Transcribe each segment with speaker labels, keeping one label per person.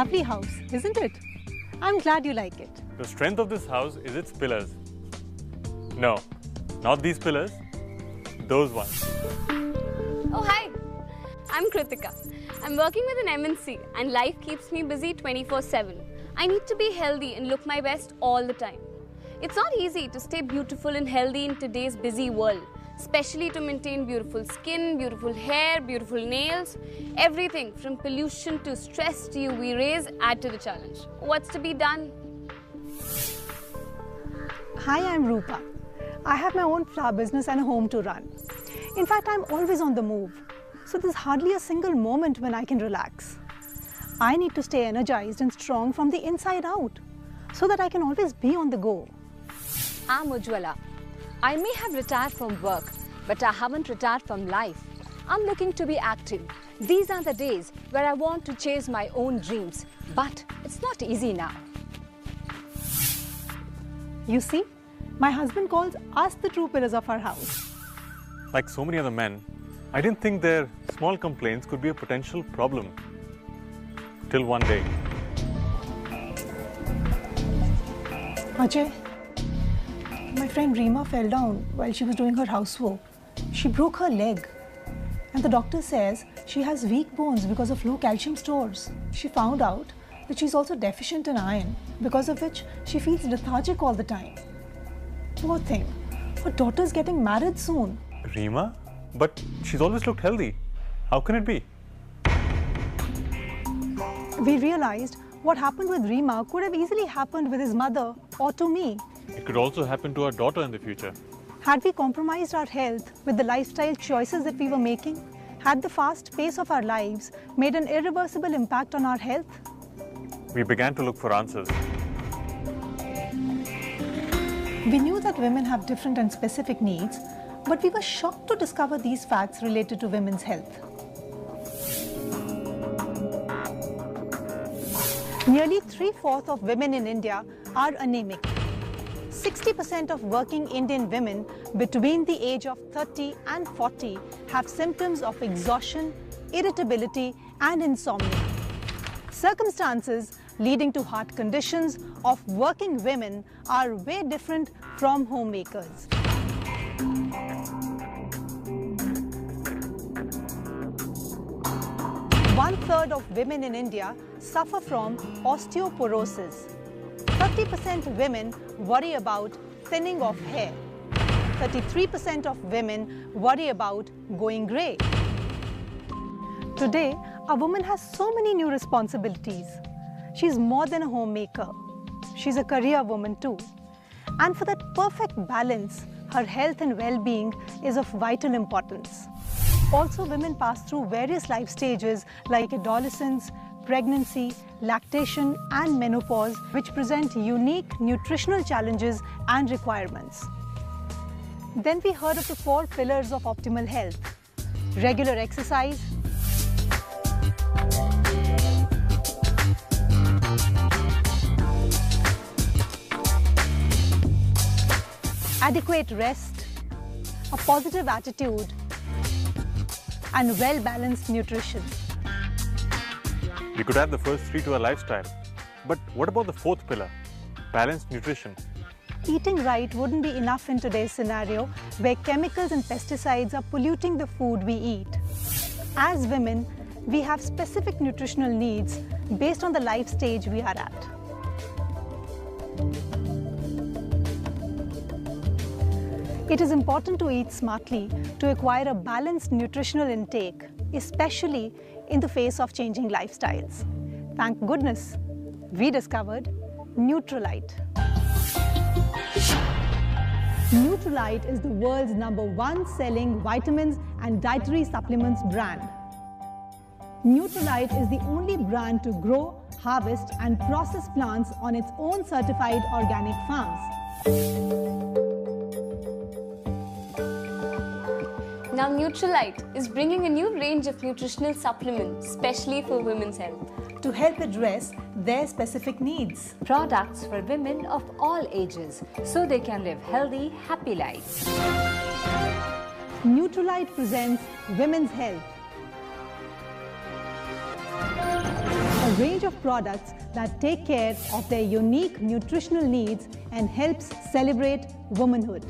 Speaker 1: lovely house, isn't it? I'm glad you like it.
Speaker 2: The strength of this house is its pillars. No, not these pillars, those ones.
Speaker 3: Oh, hi. I'm Kritika. I'm working with an MNC and life keeps me busy 24/7. I need to be healthy and look my best all the time. It's not easy to stay beautiful and healthy in today's busy world, especially to maintain beautiful skin, beautiful hair, beautiful nails. Everything from pollution to stress to UV rays add to the challenge. What's to be done?
Speaker 1: Hi, I'm Rupa. I have my own flower business and a home to run. In fact, I'm always on the move. So there's hardly a single moment when I can relax. I need to stay energized and strong from the inside out so that I can always be on the go.
Speaker 4: I'm Ujjwala. I may have retired from work, but I haven't retired from life. I'm looking to be active. These are the days where I want to chase my own dreams, but it's not easy now.
Speaker 1: You see, my husband calls us the true pillars of our house.
Speaker 2: Like so many other men, I didn't think their small complaints could be a potential problem. Till one day.
Speaker 1: Ajay, my friend Reema fell down while she was doing her housework. She broke her leg. And the doctor says she has weak bones because of low calcium stores. She found out that she's also deficient in iron, because of which she feels lethargic all the time. Poor thing. Her daughter's getting married soon.
Speaker 2: Reema? But she's always looked healthy. How can it be?
Speaker 1: We realized what happened with Reema could have easily happened with his mother or to me.
Speaker 2: It could also happen to our daughter in the future.
Speaker 1: Had we compromised our health with the lifestyle choices that we were making? Had the fast pace of our lives made an irreversible impact on our health?
Speaker 2: We began to look for answers.
Speaker 1: We knew that women have different and specific needs, but we were shocked to discover these facts related to women's health. Nearly 3/4 of women in India are anemic. 60% of working Indian women between the age of 30 and 40 have symptoms of exhaustion, irritability, and insomnia. Circumstances leading to heart conditions of working women are way different from homemakers. One-third of women in India suffer from osteoporosis. 30% women worry about thinning of hair. 33% of women worry about going grey. Today, a woman has so many new responsibilities. She's more than a homemaker. She's a career woman too. And for that perfect balance, her health and well-being is of vital importance. Also, women pass through various life stages like adolescence, pregnancy, lactation, and menopause, which present unique nutritional challenges and requirements. Then we heard of the 4 pillars of optimal health: regular exercise, adequate rest, a positive attitude, and well-balanced nutrition.
Speaker 2: We could add the first 3 to our lifestyle. But what about the 4th pillar? Balanced nutrition.
Speaker 1: Eating right wouldn't be enough in today's scenario where chemicals and pesticides are polluting the food we eat. As women, we have specific nutritional needs based on the life stage we are at. It is important to eat smartly to acquire a balanced nutritional intake, especially in the face of changing lifestyles. Thank goodness, we discovered Nutrilite. Nutrilite is the world's #1 selling vitamins and dietary supplements brand. Nutrilite is the only brand to grow, harvest, and process plants on its own certified organic farms.
Speaker 3: Now Nutrilite is bringing a new range of nutritional supplements, especially for women's health,
Speaker 1: to help address their specific needs.
Speaker 4: Products for women of all ages, so they can live healthy, happy lives.
Speaker 1: Nutrilite presents Women's Health, a range of products that take care of their unique nutritional needs and helps celebrate womanhood.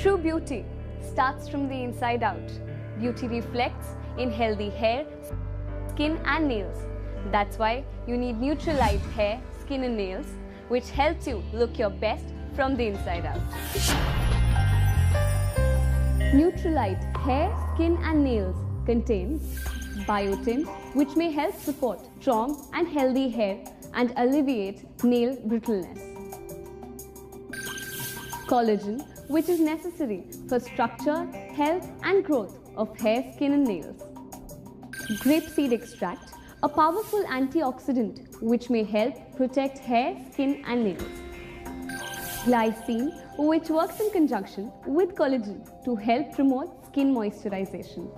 Speaker 3: True beauty starts from the inside out. Beauty reflects in healthy hair, skin and nails. That's why you need Nutrilite hair, skin and nails, which helps you look your best from the inside out. Nutrilite hair, skin and nails contains biotin, which may help support strong and healthy hair and alleviate nail brittleness. Collagen, which is necessary for structure, health and growth of hair, skin and nails. Grapeseed extract, a powerful antioxidant which may help protect hair, skin and nails. Glycine, which works in conjunction with collagen to help promote skin moisturization.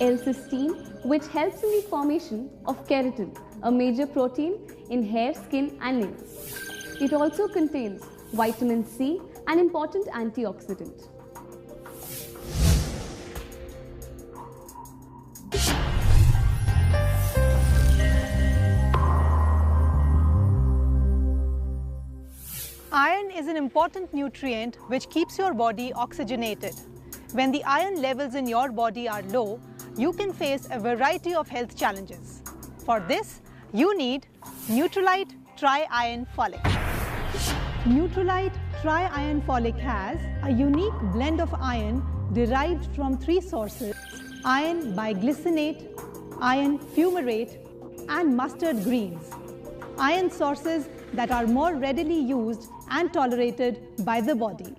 Speaker 3: L-cysteine, which helps in the formation of keratin, a major protein in hair, skin and nails. It also contains vitamin C, an important antioxidant.
Speaker 1: Iron is an important nutrient which keeps your body oxygenated. When the iron levels in your body are low, you can face a variety of health challenges. For this, you need Nutrilite Tri-Iron Folic. Nutrilite Tri-Iron Folic has a unique blend of iron derived from 3 sources: iron biglycinate, iron fumarate, and mustard greens. Iron sources that are more readily used and tolerated by the body.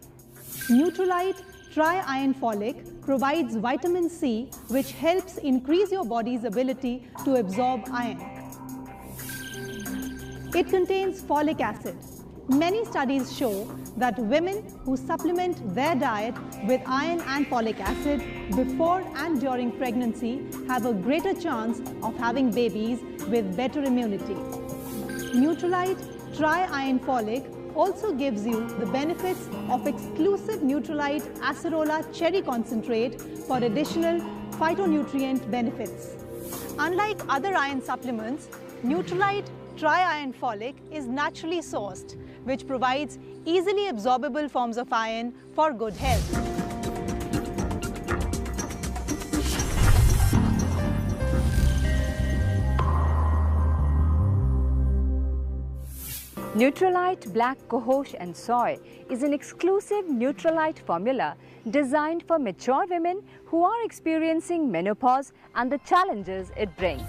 Speaker 1: Nutrilite Tri-Iron Folic provides vitamin C, which helps increase your body's ability to absorb iron. It contains folic acid. Many studies show that women who supplement their diet with iron and folic acid before and during pregnancy have a greater chance of having babies with better immunity. Nutrilite Tri-Iron Folic also gives you the benefits of exclusive Nutrilite Acerola Cherry Concentrate for additional phytonutrient benefits. Unlike other iron supplements, Nutrilite Tri-Iron Folic is naturally sourced, which provides easily absorbable forms of iron for good health.
Speaker 4: Nutrilite Black Cohosh and Soy is an exclusive Nutrilite formula designed for mature women who are experiencing menopause and the challenges it brings.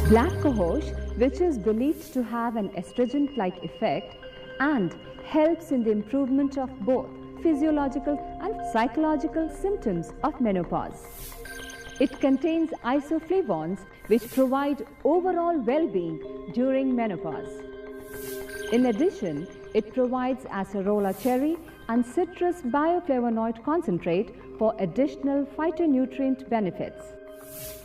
Speaker 4: Black Cohosh, which is believed to have an estrogen-like effect and helps in the improvement of both physiological and psychological symptoms of menopause. It contains isoflavones which provide overall well-being during menopause. In addition, it provides acerola cherry and citrus bioflavonoid concentrate for additional phytonutrient benefits.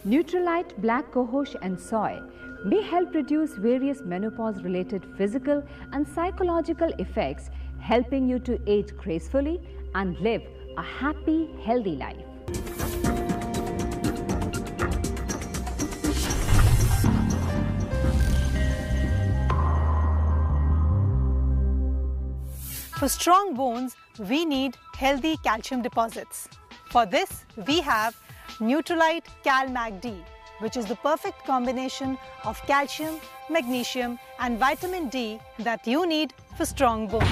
Speaker 4: Nutrilite Black Cohosh and Soy may help reduce various menopause-related physical and psychological effects, helping you to age gracefully and live a happy, healthy life.
Speaker 1: For strong bones, we need healthy calcium deposits. For this, we have Nutrilite Cal-Mag-D, which is the perfect combination of calcium, magnesium and vitamin D that you need for strong bones.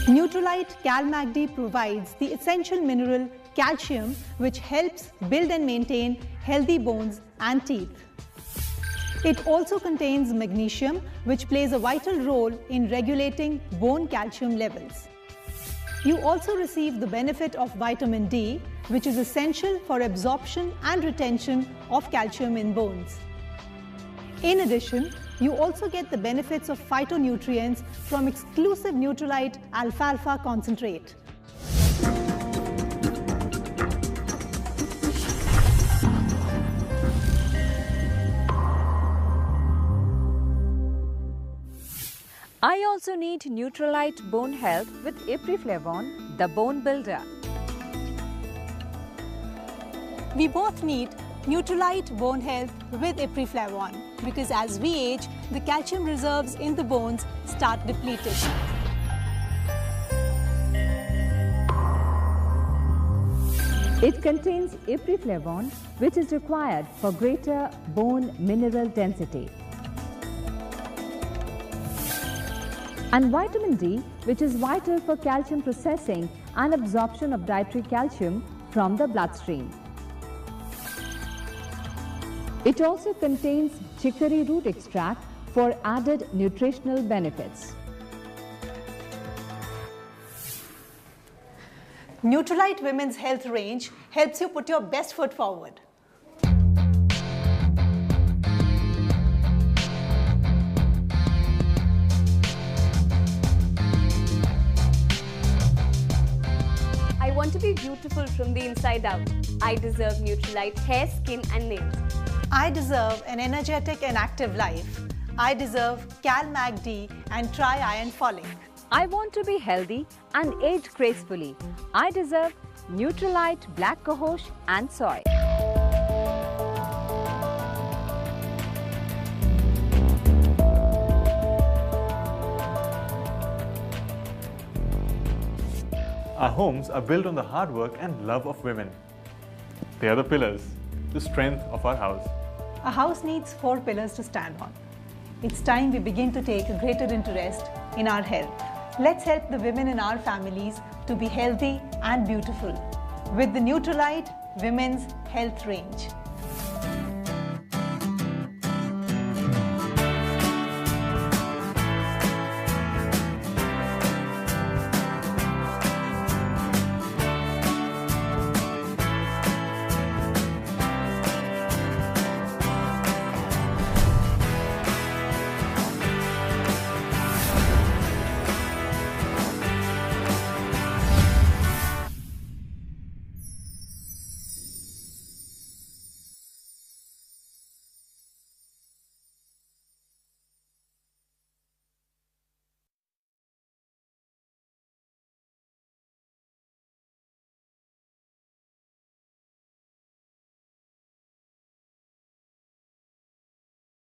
Speaker 1: Nutrilite Cal-Mag-D provides the essential mineral calcium, which helps build and maintain healthy bones and teeth. It also contains magnesium, which plays a vital role in regulating bone calcium levels. You also receive the benefit of vitamin D, which is essential for absorption and retention of calcium in bones. In addition, you also get the benefits of phytonutrients from exclusive Nutrilite alfalfa concentrate.
Speaker 4: I also need Nutrilite Bone Health with Ipri-Flavon, the bone builder.
Speaker 1: We both need Nutrilite Bone Health with Ipri-Flavon because as we age, the calcium reserves in the bones start depleting.
Speaker 4: It contains Ipri-Flavon, which is required for greater bone mineral density, and vitamin D, which is vital for calcium processing and absorption of dietary calcium from the bloodstream. It also contains chicory root extract for added nutritional benefits.
Speaker 1: Nutrilite Women's Health range helps you put your best foot forward.
Speaker 3: I want to be beautiful from the inside out. I deserve Nutrilite hair, skin and nails.
Speaker 1: I deserve an energetic and active life. I deserve CalMag-D and Tri-Iron Folic.
Speaker 4: I want to be healthy and age gracefully. I deserve Nutrilite Black Cohosh and Soy.
Speaker 2: Our homes are built on the hard work and love of women. They are the pillars, the strength of our house.
Speaker 1: A house needs 4 pillars to stand on. It's time we begin to take a greater interest in our health. Let's help the women in our families to be healthy and beautiful with the Nutrilite Women's Health range.